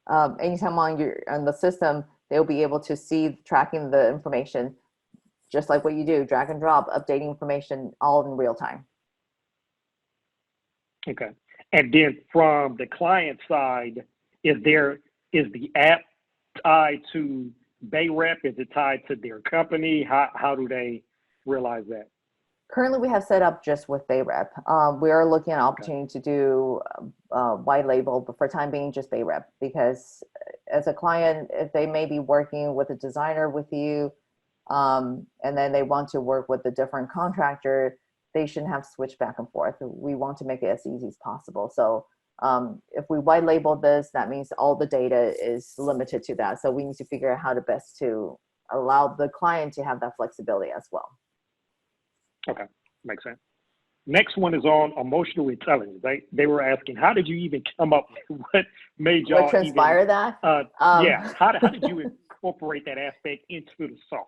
anytime on the system, they'll be able to see tracking the information, just like what you do, drag and drop, updating information all in real time. Okay. And then from the client side, is the app tied to BayRep? Is it tied to their company? How do they realize that? Currently, we have set up just with BayRep. We are looking at an opportunity to do white label, but for time being, just BayRep, because as a client, if they may be working with a designer with you, and then they want to work with a different contractor, they shouldn't have to switch back and forth. We want to make it as easy as possible. So if we white label this, that means all the data is limited to that. So we need to figure out how to best to allow the client to have that flexibility as well. Okay, makes sense. Next one is on emotional intelligence. They were asking, how did you even come up with what made y'all What transpired even, that? yeah, how did you incorporate that aspect into the software?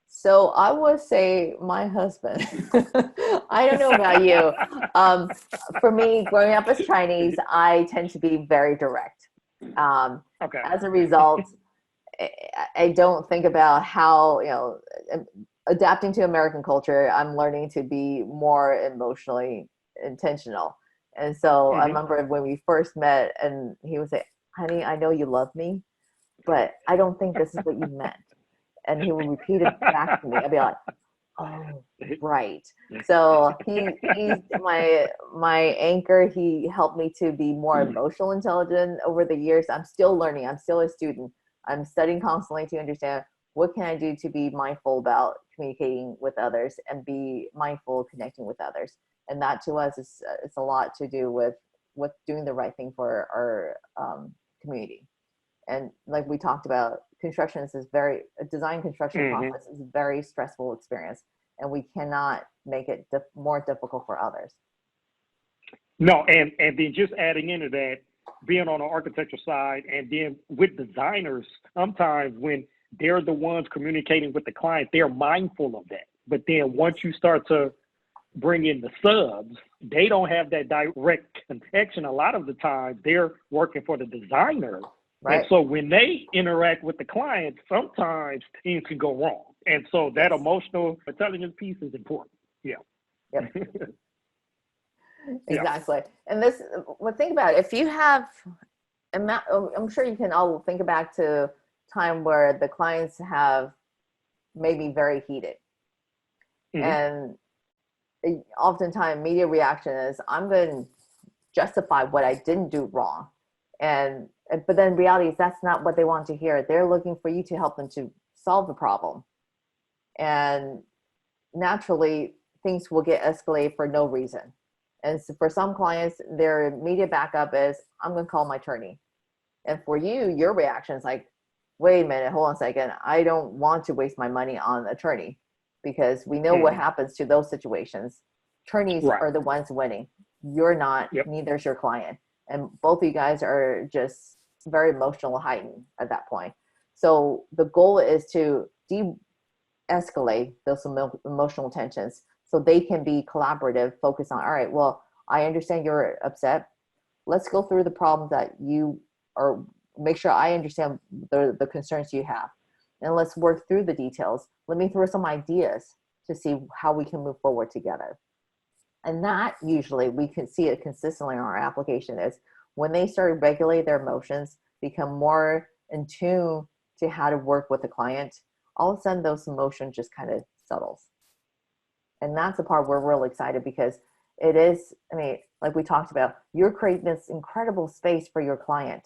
So I would say my husband. I don't know about you. For me, growing up as Chinese, I tend to be very direct. Okay. As a result, I don't think about how, adapting to American culture, I'm learning to be more emotionally intentional. And so I remember when we first met and he would say, honey, I know you love me, but I don't think this is what you meant. And he would repeat it back to me. I'd be like, oh, right. So he's my anchor. He helped me to be more emotional intelligent over the years. I'm still learning. I'm still a student. I'm studying constantly to understand what can I do to be mindful about communicating with others and be mindful of connecting with others. And that to us is it's a lot to do with doing the right thing for our community. And like we talked about, design construction process is a very stressful experience, and we cannot make it more difficult for others. No, and then just adding into that, being on the architecture side, and then with designers, sometimes when they're the ones communicating with the client, they're mindful of that. But then once you start to bring in the subs, they don't have that direct connection. A lot of the time, they're working for the designer. Right. And so when they interact with the client, sometimes things can go wrong. And so that emotional intelligence piece is important. Yeah. Yep. Exactly. And think about it. If you have, I'm sure you can all think back to time where the clients have maybe very heated. And oftentimes media reaction is, I'm going to justify what I didn't do wrong. But then reality is that's not what they want to hear. They're looking for you to help them to solve the problem. And naturally, things will get escalated for no reason. And so for some clients, their immediate backup is, I'm going to call my attorney. And for you, your reaction is like, wait a minute, hold on a second. I don't want to waste my money on an attorney, because we know what happens to those situations. Attorneys are the ones winning. You're not, neither is your client. And both of you guys are just very emotional heightened at that point. So the goal is to de-escalate those emotional tensions so they can be collaborative, focus on, all right, well, I understand you're upset. Let's go through the problems that you are, make sure I understand the concerns you have. And let's work through the details. Let me throw some ideas to see how we can move forward together. And that usually we can see it consistently in our application is when they start to regulate their emotions, become more in tune to how to work with the client, all of a sudden those emotions just kind of settles. And that's the part we're really excited, because it is, like we talked about, you're creating this incredible space for your client.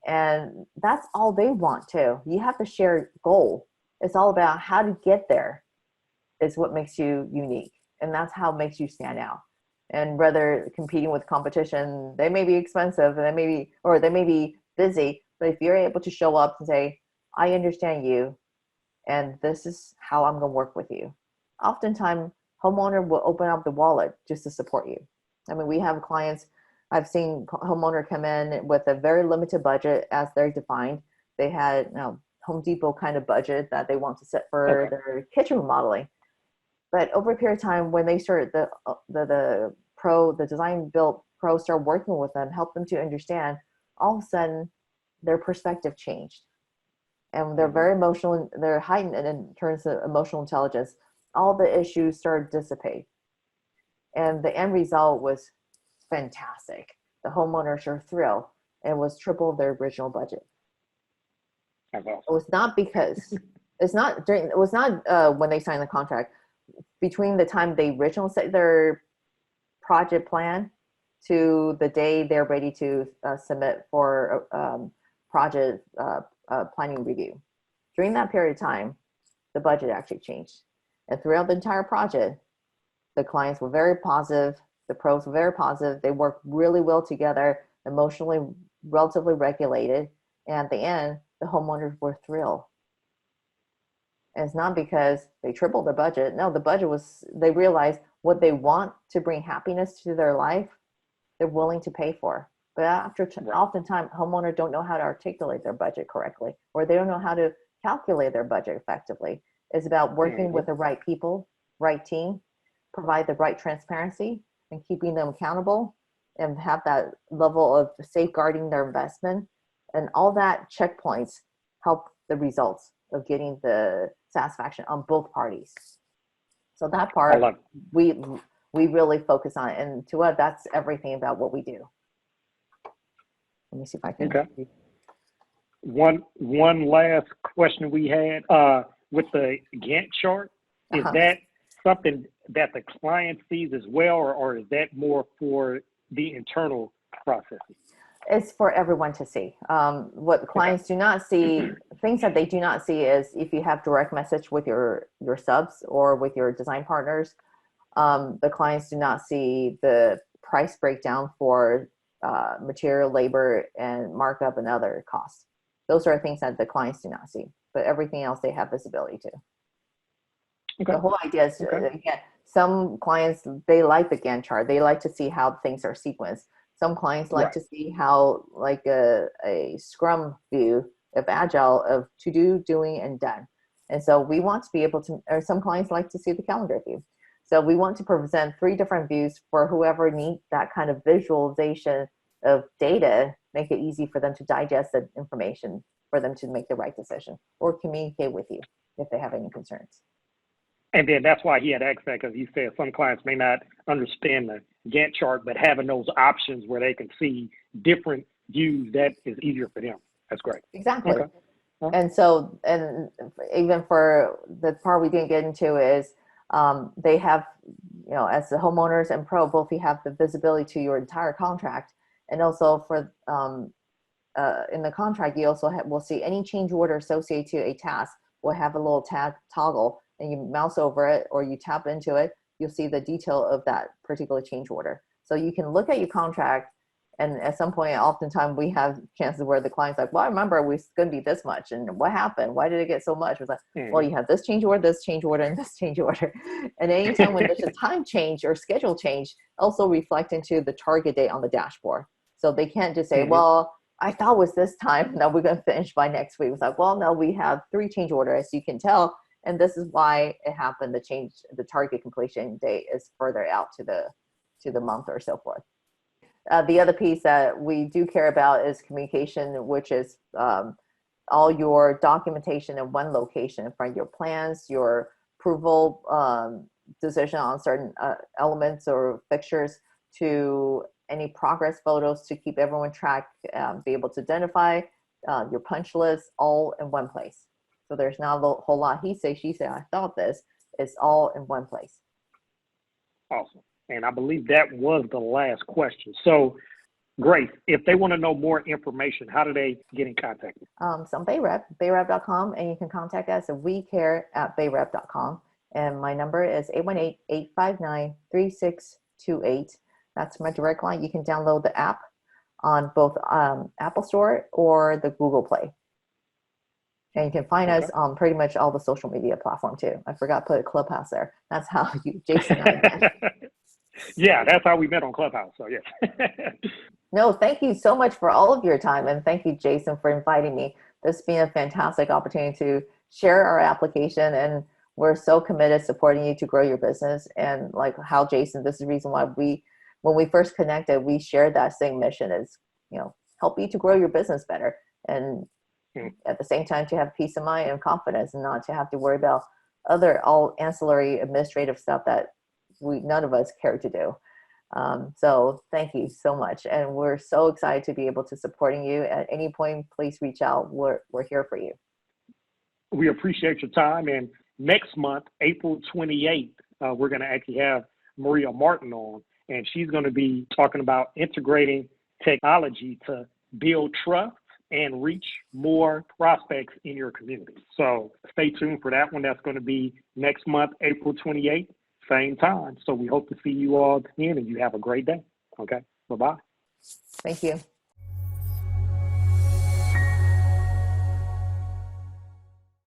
And that's all they want too. You have to share goal. It's all about how to get there is what makes you unique. And that's how it makes you stand out. And rather competing with competition, they may be expensive and they may be busy, but if you're able to show up and say, I understand you, and this is how I'm going to work with you. Oftentimes, homeowner will open up the wallet just to support you. We have clients, I've seen homeowner come in with a very limited budget as they're defined. They had Home Depot kind of budget that they want to set for their kitchen remodeling. But over a period of time, when they started the design build pro start working with them, help them to understand, all of a sudden their perspective changed. And they're very emotional, they're heightened in terms of emotional intelligence. All the issues started to dissipate. And the end result was fantastic. The homeowners are thrilled, and was triple their original budget. It was not because, it was not when they signed the contract. Between the time they originally set their project plan to the day they're ready to submit for project planning review. During that period of time, the budget actually changed. And throughout the entire project, the clients were very positive. The pros were very positive. They worked really well together, emotionally relatively regulated. And at the end, the homeowners were thrilled. And it's not because they tripled their budget. No, the budget was, they realized what they want to bring happiness to their life, they're willing to pay for. But oftentimes, homeowners don't know how to articulate their budget correctly, or they don't know how to calculate their budget effectively. It's about working with the right people, right team, provide the right transparency, and keeping them accountable, and have that level of safeguarding their investment. And all that checkpoints help the results of getting the satisfaction on both parties. So that part, we really focus on it. And to us, that's everything about what we do. Let me see if I can. Okay. One last question we had with the Gantt chart. Is that something that the client sees as well, or is that more for the internal processes? It's for everyone to see. What clients do not see, things that they do not see is if you have direct message with your subs or with your design partners, the clients do not see the price breakdown for material, labor, and markup and other costs. Those are things that the clients do not see, but everything else they have visibility to. Okay. The whole idea is, again, some clients, they like the Gantt chart. They like to see how things are sequenced. Some clients like to see how, like a Scrum view of Agile of to do, doing, and done. And so we want to be able to, or some clients like to see the calendar view. So we want to present 3 different views for whoever needs that kind of visualization of data, make it easy for them to digest the information, for them to make the right decision or communicate with you if they have any concerns. And then that's why he had asked that, because he said some clients may not understand the Gantt chart, but having those options where they can see different views, that is easier for them. That's great. Exactly. Okay. And so, and even for the part we didn't get into is they have, you know, as the homeowners and pro, both you have the visibility to your entire contract, and also for in the contract, you also will see any change order associated to a task will have a little toggle, and you mouse over it or you tap into it, you'll see the detail of that particular change order. So you can look at your contract, and at some point, oftentimes we have chances where the client's like, well, I remember it was going to be this much, and what happened? Why did it get so much? It was like, well, you have this change order, and this change order. And anytime when there's a time change or schedule change, also reflect into the target date on the dashboard. So they can't just say, well, I thought it was this time. No, we're going to finish by next week. It's like, well, no, we have 3 change orders, as you can tell. And this is why it happened. The target completion date is further out to the month or so forth. The other piece that we do care about is communication, which is all your documentation in one location, from your plans, your approval decision on certain elements or fixtures, to any progress photos to keep everyone track, be able to identify your punch list, all in one place. So there's not a whole lot he said, she said, I thought this. It's all in one place. Awesome. And I believe that was the last question. So, Grace, if they want to know more information, how do they get in contact? So I'm bayrep.com, and you can contact us at weCare@bayrep.com. And my number is 818-859-3628. That's my direct line. You can download the app on both Apple Store or the Google Play. And you can find us on pretty much all the social media platform too. I forgot to put a Clubhouse there. That's how Jason and I met. Yeah, that's how we met on Clubhouse. So yeah. No, thank you so much for all of your time. And thank you, Jason, for inviting me. This has been a fantastic opportunity to share our application. And we're so committed supporting you to grow your business. And like how Jason, this is the reason why when we first connected, we shared that same mission is, you know, help you to grow your business better. And at the same time, to have peace of mind and confidence, and not to have to worry about all ancillary administrative stuff that none of us care to do. So thank you so much. And we're so excited to be able to supporting you. At any point, please reach out. We're here for you. We appreciate your time. And next month, April 28th, we're going to actually have Maria Martin on, and she's going to be talking about integrating technology to build trust and reach more prospects in your community. So stay tuned for that one. That's going to be next month, April 28th, same time. So we hope to see you all then, and you have a great day. Okay, bye-bye. Thank you.